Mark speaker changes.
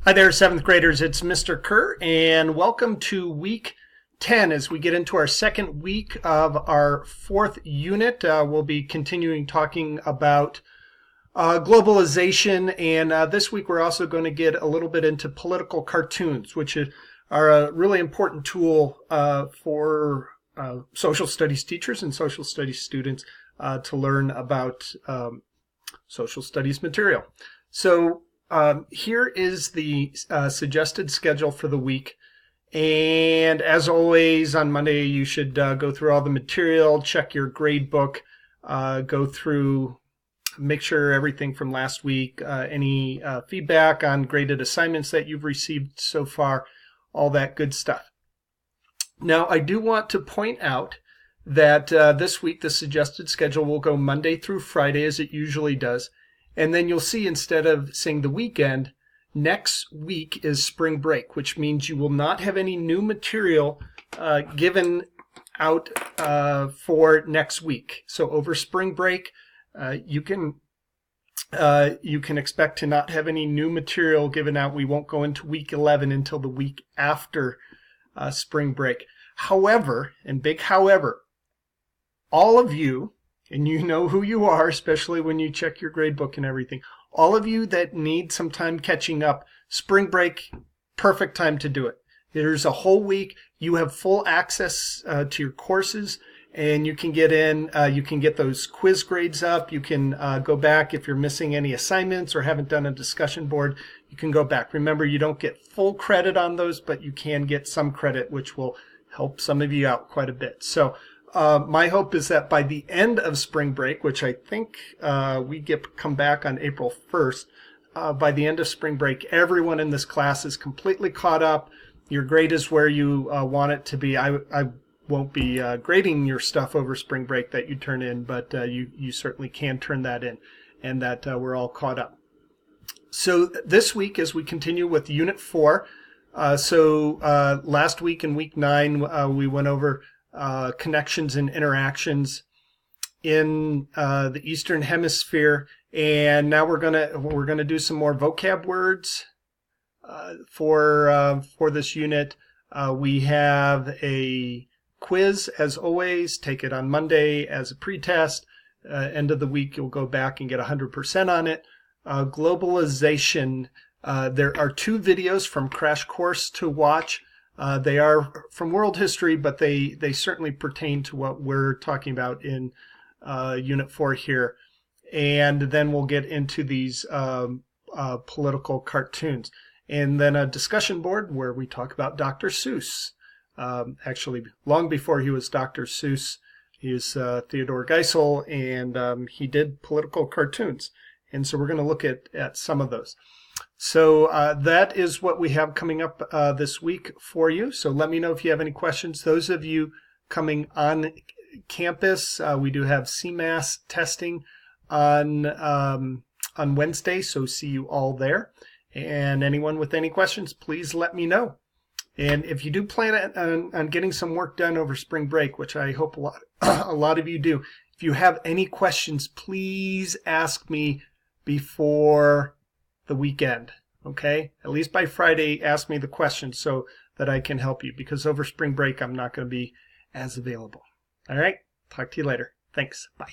Speaker 1: Hi there, 7th graders. It's Mr. Kerr, and welcome to week 10 as we get into our second week of our fourth unit. We'll be continuing talking about globalization, and this week we're also going to get a little bit into political cartoons, which are a really important tool for social studies teachers and social studies students to learn about social studies material. So here is the suggested schedule for the week. And as always, on Monday, you should go through all the material, check your grade book, go through, make sure everything from last week, any feedback on graded assignments that you've received so far, all that good stuff. Now, I do want to point out that this week, the suggested schedule will go Monday through Friday, as it usually does. And then you'll see, instead of saying the weekend, next week is spring break, which means you will not have any new material given out for next week. So over spring break, you can expect to not have any new material given out. We won't go into week 11 until the week after spring break. However, and big however, all of you, and you know who you are, especially when you check your grade book and everything, all of you that need some time catching up, spring break, perfect time to do it. There's a whole week. You have full access to your courses, and you can get in, you can get those quiz grades up. You can go back if you're missing any assignments or haven't done a discussion board. You can go back. Remember, you don't get full credit on those, but you can get some credit, which will help some of you out quite a bit. So my hope is that by the end of spring break, which I think we come back on April 1st, by the end of spring break, everyone in this class is completely caught up. Your grade is where you want it to be. I won't be grading your stuff over spring break that you turn in, but you certainly can turn that in, and that we're all caught up. So this week, as we continue with Unit 4, last week in Week 9, we went over connections and interactions in the Eastern Hemisphere, and now we're gonna do some more vocab words for this unit. We have a quiz as always. Take it on Monday as a pretest. End of the week, you'll go back and get 100% on it. Globalization. There are 2 videos from Crash Course to watch. They are from world history, but they certainly pertain to what we're talking about in Unit 4 here. And then we'll get into these political cartoons. And then a discussion board where we talk about Dr. Seuss. Actually, long before he was Dr. Seuss, he was Theodore Geisel, and he did political cartoons. And so we're going to look at some of those. So that is what we have coming up this week for you. So let me know if you have any questions. Those of you coming on campus, we do have CMAS testing on Wednesday, so see you all there. And anyone with any questions, please let me know. And if you do plan on getting some work done over spring break, which I hope a lot of you do, if you have any questions, please ask me before the weekend, okay? At least by Friday, ask me the questions so that I can help you, because over spring break, I'm not going to be as available. All right? Talk to you later. Thanks. Bye.